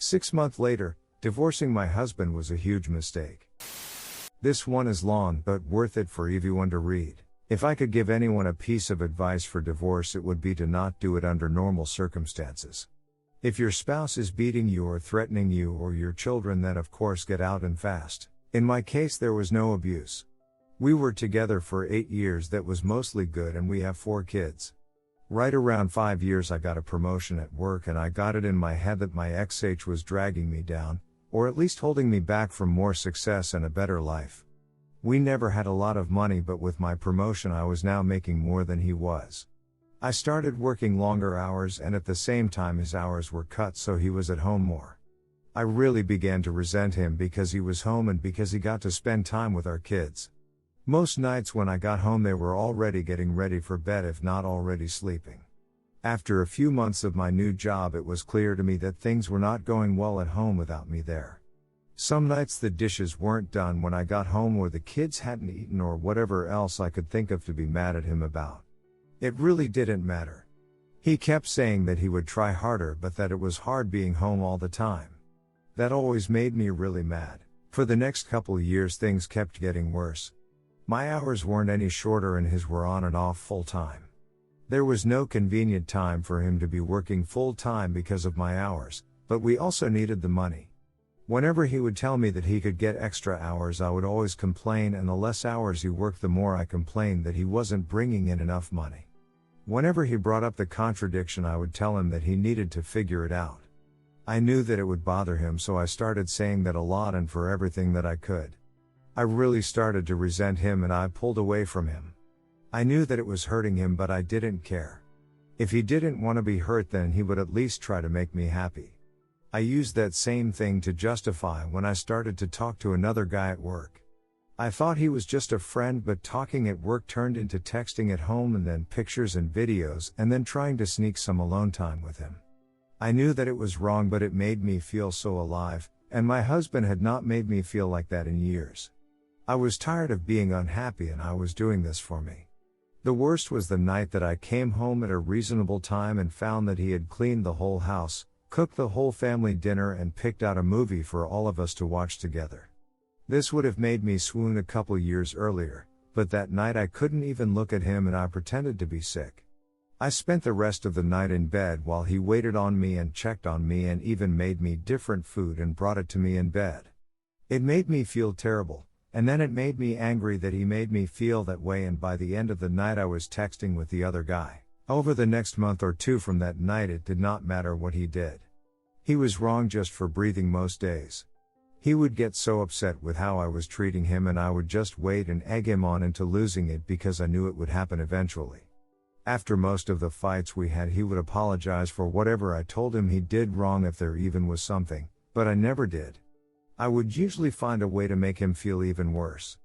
6 months later, divorcing my husband was a huge mistake. This one is long but worth it for everyone to read. If I could give anyone a piece of advice for divorce, it would be to not do it under normal circumstances. If your spouse is beating you or threatening you or your children, then of course get out and fast. In my case, there was no abuse. We were together for 8 years. That was mostly good, and we have 4 kids. Right around 5 years I got a promotion at work, and I got it in my head that my ex was dragging me down, or at least holding me back from more success and a better life. We never had a lot of money, but with my promotion I was now making more than he was. I started working longer hours, and at the same time his hours were cut, so he was at home more. I really began to resent him because he was home and because he got to spend time with our kids. Most nights when I got home they were already getting ready for bed, if not already sleeping. After a few months of my new job, it was clear to me that things were not going well at home without me there. Some nights the dishes weren't done when I got home, or the kids hadn't eaten, or whatever else I could think of to be mad at him about. It really didn't matter. He kept saying that he would try harder, but that it was hard being home all the time. That always made me really mad. For the next couple years things kept getting worse. My hours weren't any shorter and his were on and off full time. There was no convenient time for him to be working full time because of my hours, but we also needed the money. Whenever he would tell me that he could get extra hours, I would always complain, and the less hours he worked, the more I complained that he wasn't bringing in enough money. Whenever he brought up the contradiction, I would tell him that he needed to figure it out. I knew that it would bother him, so I started saying that a lot and for everything that I could. I really started to resent him, and I pulled away from him. I knew that it was hurting him, but I didn't care. If he didn't want to be hurt, then he would at least try to make me happy. I used that same thing to justify when I started to talk to another guy at work. I thought he was just a friend, but talking at work turned into texting at home, and then pictures and videos, and then trying to sneak some alone time with him. I knew that it was wrong, but it made me feel so alive, and my husband had not made me feel like that in years. I was tired of being unhappy, and I was doing this for me. The worst was the night that I came home at a reasonable time and found that he had cleaned the whole house, cooked the whole family dinner, and picked out a movie for all of us to watch together. This would have made me swoon a couple years earlier, but that night I couldn't even look at him, and I pretended to be sick. I spent the rest of the night in bed while he waited on me and checked on me and even made me different food and brought it to me in bed. It made me feel terrible. And then it made me angry that he made me feel that way, and by the end of the night I was texting with the other guy. Over the next month or two from that night, it did not matter what he did. He was wrong just for breathing most days. He would get so upset with how I was treating him, and I would just wait and egg him on into losing it because I knew it would happen eventually. After most of the fights we had, he would apologize for whatever I told him he did wrong, if there even was something, but I never did. I would usually find a way to make him feel even worse.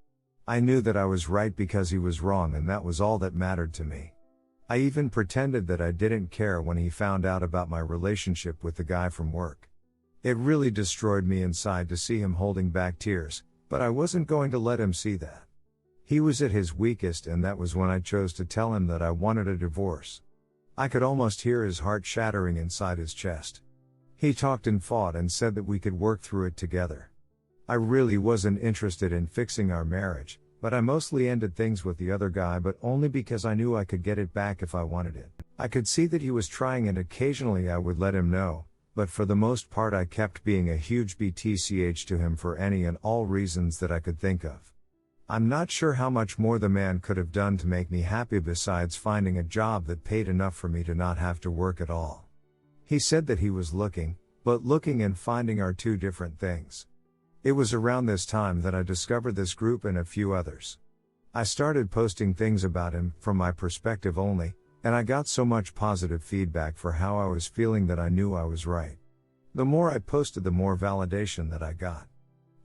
I knew that I was right because he was wrong, and that was all that mattered to me. I even pretended that I didn't care when he found out about my relationship with the guy from work. It really destroyed me inside to see him holding back tears, but I wasn't going to let him see that. He was at his weakest, and that was when I chose to tell him that I wanted a divorce. I could almost hear his heart shattering inside his chest. He talked and fought and said that we could work through it together. I really wasn't interested in fixing our marriage, but I mostly ended things with the other guy, but only because I knew I could get it back if I wanted it. I could see that he was trying, and occasionally I would let him know, but for the most part I kept being a huge BTCH to him for any and all reasons that I could think of. I'm not sure how much more the man could have done to make me happy besides finding a job that paid enough for me to not have to work at all. He said that he was looking, but looking and finding are two different things. It was around this time that I discovered this group and a few others. I started posting things about him, from my perspective only, and I got so much positive feedback for how I was feeling that I knew I was right. The more I posted, the more validation that I got.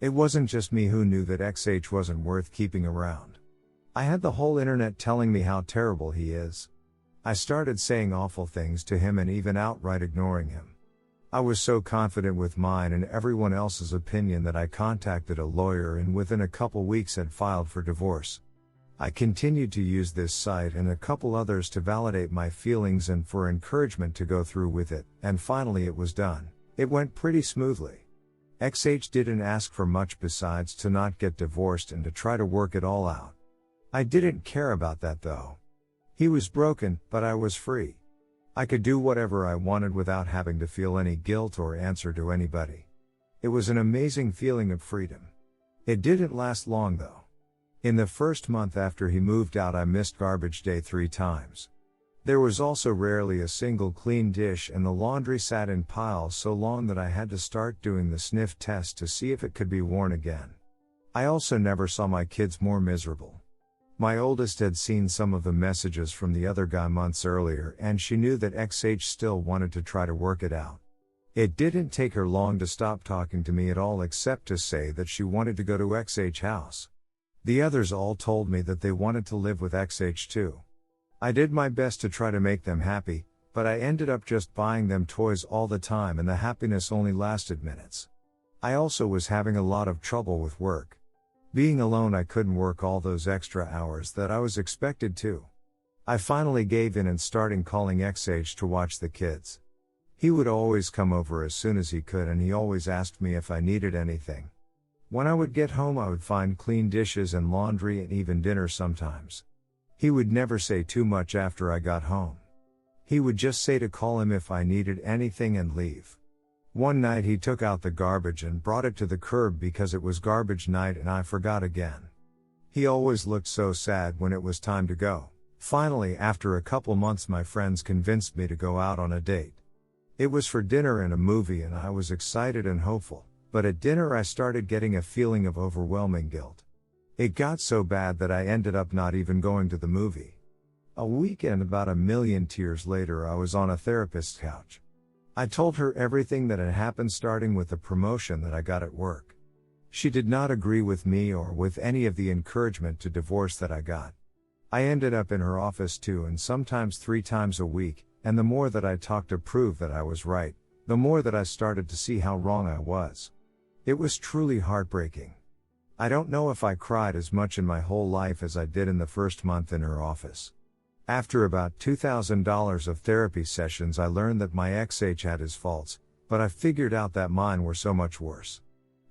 It wasn't just me who knew that XH wasn't worth keeping around. I had the whole internet telling me how terrible he is. I started saying awful things to him and even outright ignoring him. I was so confident with mine and everyone else's opinion that I contacted a lawyer and within a couple weeks had filed for divorce. I continued to use this site and a couple others to validate my feelings and for encouragement to go through with it, and finally it was done. It went pretty smoothly. XH didn't ask for much besides to not get divorced and to try to work it all out. I didn't care about that though. He was broken, but I was free. I could do whatever I wanted without having to feel any guilt or answer to anybody. It was an amazing feeling of freedom. It didn't last long though. In the first month after he moved out, I missed garbage day 3 times. There was also rarely a single clean dish, and the laundry sat in piles so long that I had to start doing the sniff test to see if it could be worn again. I also never saw my kids more miserable. My oldest had seen some of the messages from the other guy months earlier, and she knew that XH still wanted to try to work it out. It didn't take her long to stop talking to me at all, except to say that she wanted to go to XH house. The others all told me that they wanted to live with XH too. I did my best to try to make them happy, but I ended up just buying them toys all the time, and the happiness only lasted minutes. I also was having a lot of trouble with work. Being alone, I couldn't work all those extra hours that I was expected to. I finally gave in and started calling XH to watch the kids. He would always come over as soon as he could, and he always asked me if I needed anything. When I would get home, I would find clean dishes and laundry and even dinner sometimes. He would never say too much after I got home. He would just say to call him if I needed anything and leave. One night he took out the garbage and brought it to the curb because it was garbage night and I forgot again. He always looked so sad when it was time to go. Finally, after a couple months, my friends convinced me to go out on a date. It was for dinner and a movie, and I was excited and hopeful. But at dinner I started getting a feeling of overwhelming guilt. It got so bad that I ended up not even going to the movie. A week and about 1,000,000 tears later, I was on a therapist's couch. I told her everything that had happened, starting with the promotion that I got at work. She did not agree with me or with any of the encouragement to divorce that I got. I ended up in her office 2 and sometimes 3 times a week, and the more that I talked to prove that I was right, the more that I started to see how wrong I was. It was truly heartbreaking. I don't know if I cried as much in my whole life as I did in the first month in her office. After about $2,000 of therapy sessions, I learned that my XH had his faults, but I figured out that mine were so much worse.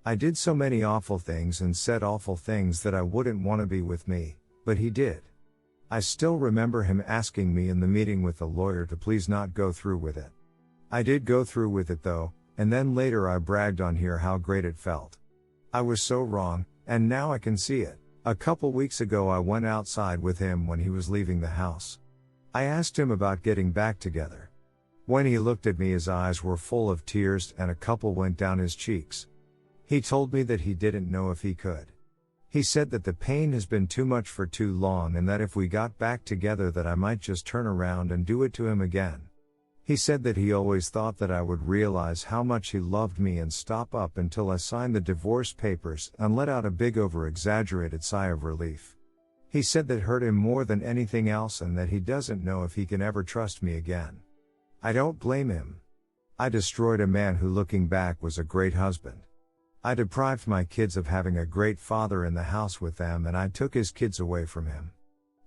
I did so many awful things and said awful things that I wouldn't want to be with me, but he did. I still remember him asking me in the meeting with the lawyer to please not go through with it. I did go through with it though, and then later I bragged on here how great it felt. I was so wrong, and now I can see it. A couple weeks ago I went outside with him when he was leaving the house. I asked him about getting back together. When he looked at me, his eyes were full of tears and a couple went down his cheeks. He told me that he didn't know if he could. He said that the pain has been too much for too long, and that if we got back together that I might just turn around and do it to him again. He said that he always thought that I would realize how much he loved me and stop up until I signed the divorce papers, and let out a big over-exaggerated sigh of relief. He said that hurt him more than anything else, and that he doesn't know if he can ever trust me again. I don't blame him. I destroyed a man who, looking back, was a great husband. I deprived my kids of having a great father in the house with them, and I took his kids away from him.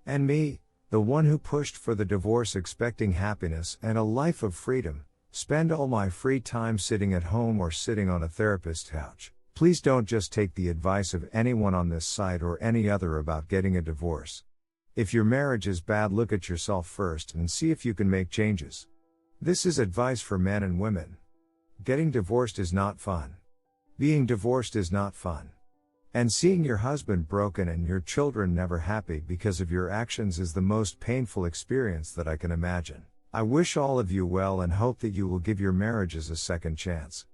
And me, the one who pushed for the divorce expecting happiness and a life of freedom, spend all my free time sitting at home or sitting on a therapist's couch. Please don't just take the advice of anyone on this site or any other about getting a divorce. If your marriage is bad, look at yourself first and see if you can make changes. This is advice for men and women. Getting divorced is not fun. Being divorced is not fun. And seeing your husband broken and your children never happy because of your actions is the most painful experience that I can imagine. I wish all of you well and hope that you will give your marriages a second chance.